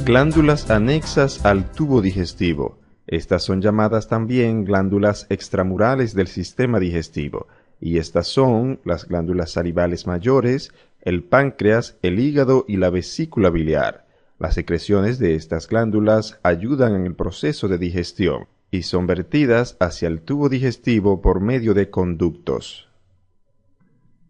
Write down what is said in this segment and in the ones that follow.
Glándulas anexas al tubo digestivo. Estas son llamadas también glándulas extramurales del sistema digestivo, y estas son las glándulas salivales mayores, el páncreas, el hígado y la vesícula biliar. Las secreciones de estas glándulas ayudan en el proceso de digestión y son vertidas hacia el tubo digestivo por medio de conductos.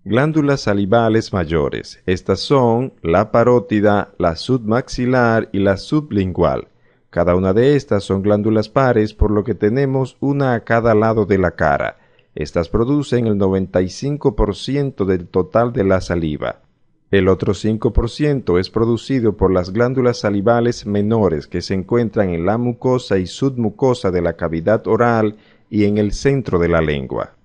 Glándulas salivales mayores. Estas son la parótida, la submaxilar y la sublingual. Cada una de estas son glándulas pares, por lo que tenemos una a cada lado de la cara. Estas producen el 95% del total de la saliva. El otro 5% es producido por las glándulas salivales menores que se encuentran en la mucosa y submucosa de la cavidad oral y en el centro de la lengua.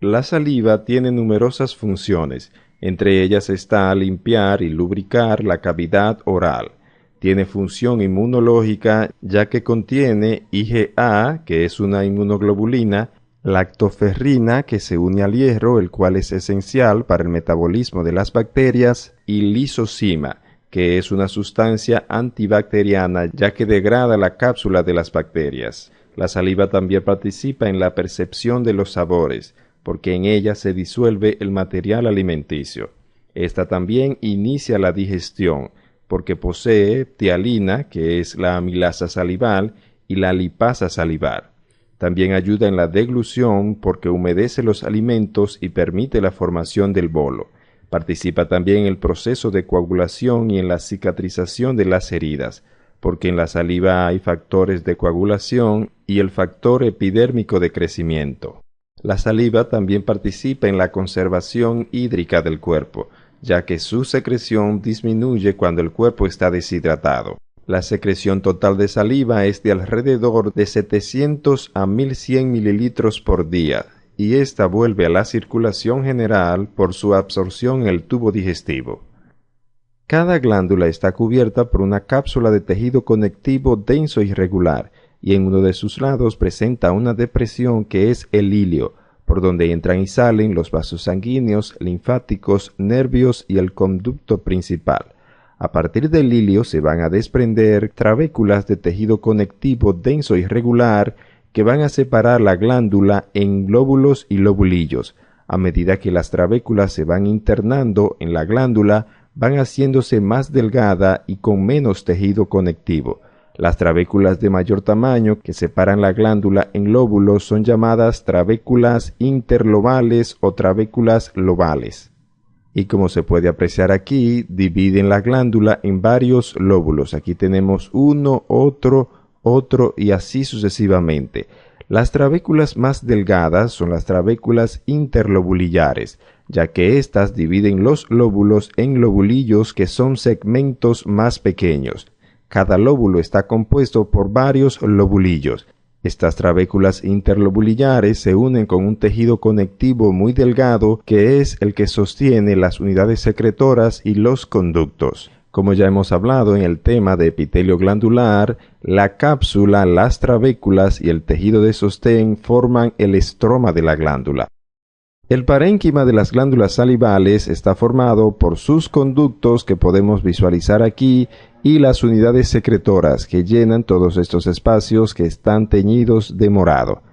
La saliva tiene numerosas funciones, entre ellas está limpiar y lubricar la cavidad oral. Tiene función inmunológica ya que contiene IgA, que es una inmunoglobulina, lactoferrina, que se une al hierro, el cual es esencial para el metabolismo de las bacterias, y lisozima, que es una sustancia antibacteriana ya que degrada la cápsula de las bacterias. La saliva también participa en la percepción de los sabores, porque en ella se disuelve el material alimenticio. Esta también inicia la digestión, porque posee ptialina, que es la amilasa salival, y la lipasa salival. También ayuda en la deglución porque humedece los alimentos y permite la formación del bolo. Participa también en el proceso de coagulación y en la cicatrización de las heridas, porque en la saliva hay factores de coagulación y el factor epidérmico de crecimiento. La saliva también participa en la conservación hídrica del cuerpo, ya que su secreción disminuye cuando el cuerpo está deshidratado. La secreción total de saliva es de alrededor de 700 a 1100 mililitros por día, y esta vuelve a la circulación general por su absorción en el tubo digestivo. Cada glándula está cubierta por una cápsula de tejido conectivo denso y regular, y en uno de sus lados presenta una depresión que es el hilio, por donde entran y salen los vasos sanguíneos, linfáticos, nervios y el conducto principal. A partir del hilio se van a desprender trabéculas de tejido conectivo denso y regular que van a separar la glándula en lóbulos y lobulillos. A medida que las trabéculas se van internando en la glándula, van haciéndose más delgada y con menos tejido conectivo. Las trabéculas de mayor tamaño que separan la glándula en lóbulos son llamadas trabéculas interlobales o trabéculas lobales. Y como se puede apreciar aquí, dividen la glándula en varios lóbulos. Aquí tenemos uno, otro y así sucesivamente. Las trabéculas más delgadas son las trabéculas interlobulillares, ya que éstas dividen los lóbulos en lobulillos que son segmentos más pequeños. Cada lóbulo está compuesto por varios lobulillos. Estas trabéculas interlobulillares se unen con un tejido conectivo muy delgado que es el que sostiene las unidades secretoras y los conductos. Como ya hemos hablado en el tema de epitelio glandular, la cápsula, las trabéculas y el tejido de sostén forman el estroma de la glándula. El parénquima de las glándulas salivales está formado por sus conductos que podemos visualizar aquí y las unidades secretoras que llenan todos estos espacios que están teñidos de morado.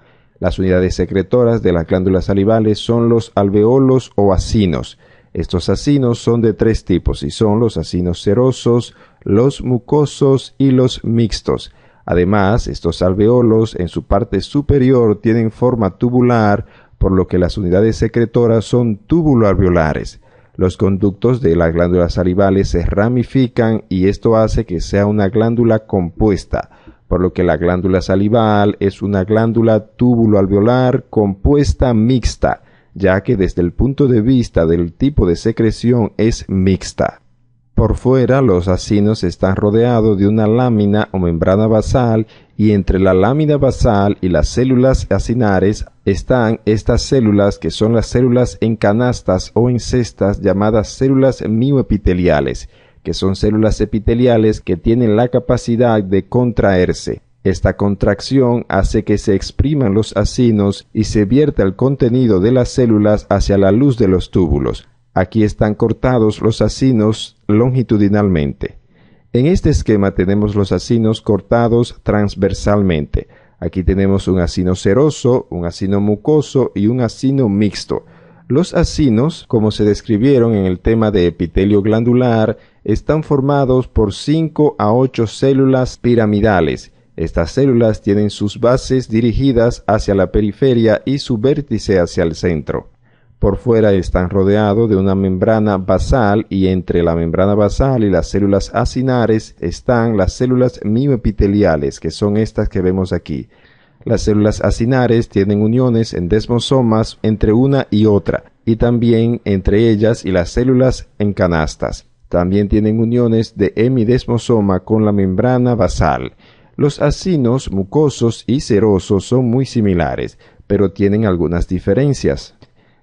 Las unidades secretoras de las glándulas salivales son los alveolos o acinos. Estos acinos son de tres tipos y son los acinos serosos, los mucosos y los mixtos. Además, estos alveolos en su parte superior tienen forma tubular, por lo que las unidades secretoras son túbulo-alveolares. Los conductos de las glándulas salivales se ramifican y esto hace que sea una glándula compuesta, por lo que la glándula salival es una glándula túbulo-alveolar compuesta mixta, ya que desde el punto de vista del tipo de secreción es mixta. Por fuera, los acinos están rodeados de una lámina o membrana basal y entre la lámina basal y las células acinares están estas células que son las células en canastas o en cestas llamadas células mioepiteliales, que son células epiteliales que tienen la capacidad de contraerse. Esta contracción hace que se expriman los acinos y se vierta el contenido de las células hacia la luz de los túbulos. Aquí están cortados los acinos longitudinalmente. En este esquema tenemos los acinos cortados transversalmente. Aquí tenemos un acino seroso, un acino mucoso y un acino mixto. Los acinos, como se describieron en el tema de epitelio glandular, están formados por 5 a 8 células piramidales. Estas células tienen sus bases dirigidas hacia la periferia y su vértice hacia el centro. Por fuera están rodeados de una membrana basal y entre la membrana basal y las células acinares están las células mioepiteliales, que son estas que vemos aquí. Las células acinares tienen uniones en desmosomas entre una y otra, y también entre ellas y las células en canastas. También tienen uniones de hemidesmosoma con la membrana basal. Los acinos mucosos y serosos son muy similares, pero tienen algunas diferencias.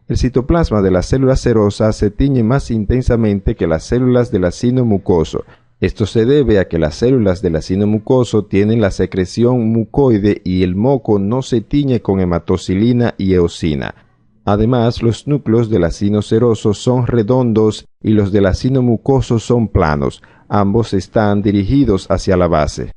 El citoplasma de las células serosas se tiñe más intensamente que las células del acino mucoso. Esto se debe a que las células del acino mucoso tienen la secreción mucoide y el moco no se tiñe con hematocilina y eosina. Además, los núcleos del acino seroso son redondos y los del acino mucoso son planos. Ambos están dirigidos hacia la base.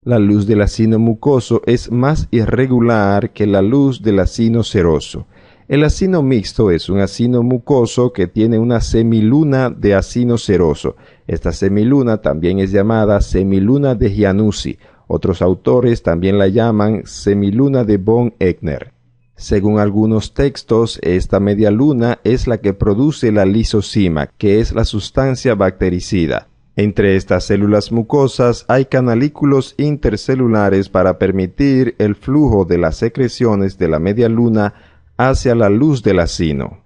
La luz del acino mucoso es más irregular que la luz del acino seroso. El acino mixto es un acino mucoso que tiene una semiluna de acino seroso. Esta semiluna también es llamada semiluna de Giannuzzi. Otros autores también la llaman semiluna de von Eckner. Según algunos textos, esta media luna es la que produce la lisocima, que es la sustancia bactericida. Entre estas células mucosas hay canalículos intercelulares para permitir el flujo de las secreciones de la media luna hacia la luz del acino.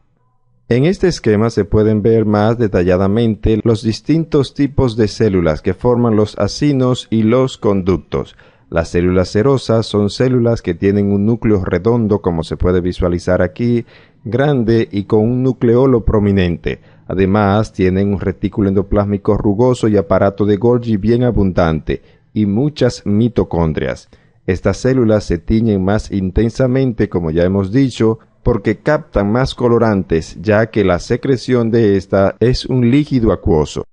En este esquema se pueden ver más detalladamente los distintos tipos de células que forman los acinos y los conductos. Las células serosas son células que tienen un núcleo redondo, como se puede visualizar aquí, grande y con un nucleolo prominente. Además, tienen un retículo endoplásmico rugoso y aparato de Golgi bien abundante, y muchas mitocondrias. Estas células se tiñen más intensamente, como ya hemos dicho, porque captan más colorantes, ya que la secreción de esta es un líquido acuoso.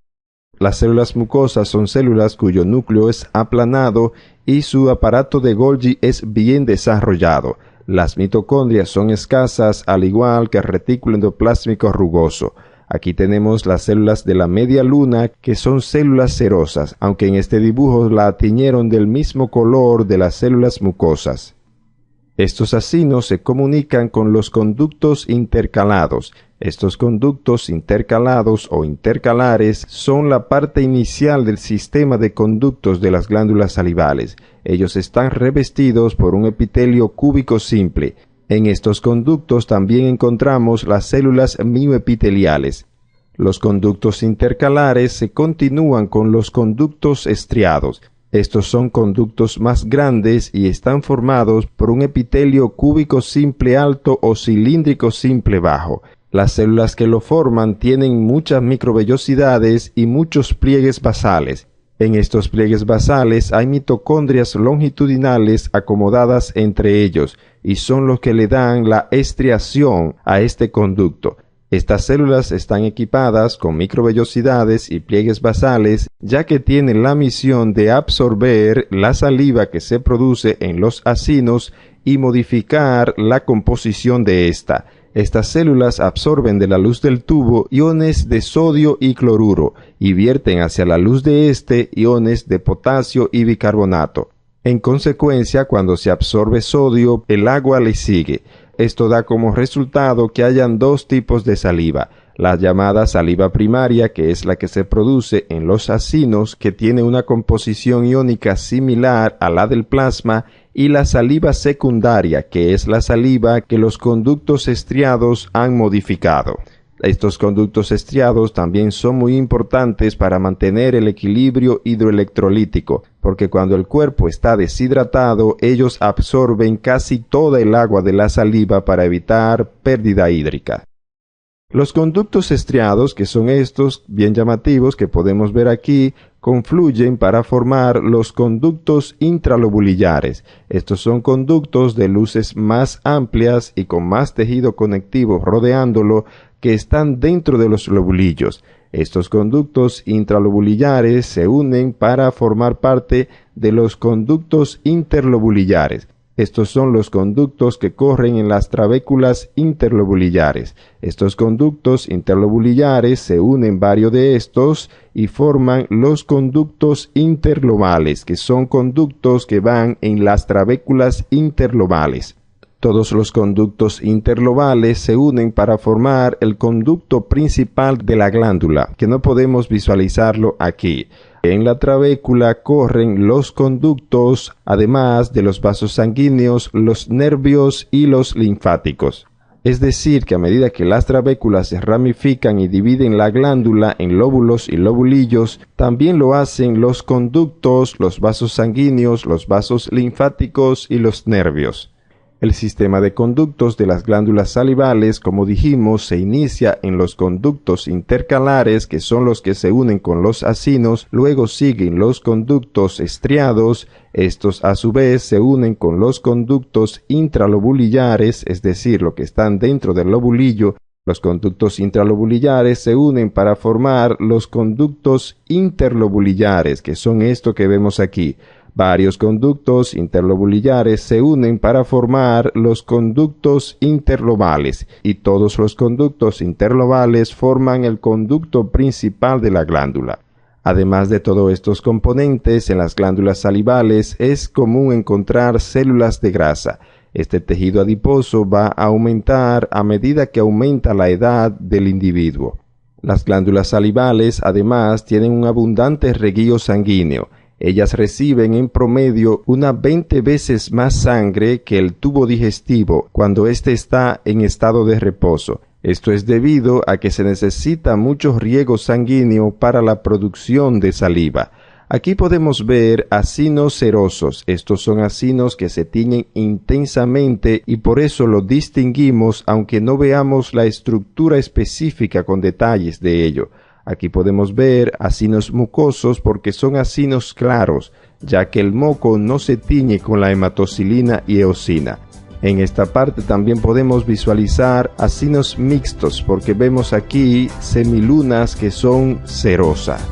Las células mucosas son células cuyo núcleo es aplanado y su aparato de Golgi es bien desarrollado. Las mitocondrias son escasas, al igual que el retículo endoplásmico rugoso. Aquí tenemos las células de la media luna, que son células serosas, aunque en este dibujo la tiñeron del mismo color de las células mucosas. Estos acinos se comunican con los conductos intercalados. Estos conductos intercalados o intercalares son la parte inicial del sistema de conductos de las glándulas salivales. Ellos están revestidos por un epitelio cúbico simple. En estos conductos también encontramos las células mioepiteliales. Los conductos intercalares se continúan con los conductos estriados. Estos son conductos más grandes y están formados por un epitelio cúbico simple alto o cilíndrico simple bajo. Las células que lo forman tienen muchas microvellosidades y muchos pliegues basales. En estos pliegues basales hay mitocondrias longitudinales acomodadas entre ellos y son los que le dan la estriación a este conducto. Estas células están equipadas con microvellosidades y pliegues basales, ya que tienen la misión de absorber la saliva que se produce en los acinos y modificar la composición de esta. Estas células absorben de la luz del tubo iones de sodio y cloruro y vierten hacia la luz de este iones de potasio y bicarbonato. En consecuencia, cuando se absorbe sodio, el agua le sigue. Esto da como resultado que hayan dos tipos de saliva. La llamada saliva primaria, que es la que se produce en los acinos, que tiene una composición iónica similar a la del plasma, y la saliva secundaria, que es la saliva que los conductos estriados han modificado. Estos conductos estriados también son muy importantes para mantener el equilibrio hidroelectrolítico, porque cuando el cuerpo está deshidratado, ellos absorben casi toda el agua de la saliva para evitar pérdida hídrica. Los conductos estriados, que son estos bien llamativos que podemos ver aquí, confluyen para formar los conductos intralobulillares. Estos son conductos de luces más amplias y con más tejido conectivo rodeándolo, que están dentro de los lobulillos. Estos conductos intralobulillares se unen para formar parte de los conductos interlobulillares. Estos son los conductos que corren en las trabéculas interlobulillares. Estos conductos interlobulillares se unen varios de estos y forman los conductos interlobales, que son conductos que van en las trabéculas interlobales. Todos los conductos interlobales se unen para formar el conducto principal de la glándula, que no podemos visualizarlo aquí. En la trabécula corren los conductos, además de los vasos sanguíneos, los nervios y los linfáticos. Es decir, que a medida que las trabéculas se ramifican y dividen la glándula en lóbulos y lobulillos, también lo hacen los conductos, los vasos sanguíneos, los vasos linfáticos y los nervios. El sistema de conductos de las glándulas salivales, como dijimos, se inicia en los conductos intercalares, que son los que se unen con los acinos, luego siguen los conductos estriados, estos a su vez se unen con los conductos intralobulillares, es decir, lo que están dentro del lobulillo. Los conductos intralobulillares se unen para formar los conductos interlobulillares, que son esto que vemos aquí. Varios conductos interlobulillares se unen para formar los conductos interlobales, y todos los conductos interlobales forman el conducto principal de la glándula. Además de todos estos componentes, en las glándulas salivales es común encontrar células de grasa. Este tejido adiposo va a aumentar a medida que aumenta la edad del individuo. Las glándulas salivales además tienen un abundante reguío sanguíneo. Ellas reciben en promedio unas 20 veces más sangre que el tubo digestivo cuando éste está en estado de reposo. Esto es debido a que se necesita mucho riego sanguíneo para la producción de saliva. Aquí podemos ver acinos serosos. Estos son acinos que se tiñen intensamente y por eso los distinguimos aunque no veamos la estructura específica con detalles de ello. Aquí podemos ver acinos mucosos porque son acinos claros, ya que el moco no se tiñe con la hematocilina y eosina. En esta parte también podemos visualizar acinos mixtos porque vemos aquí semilunas que son cerosas.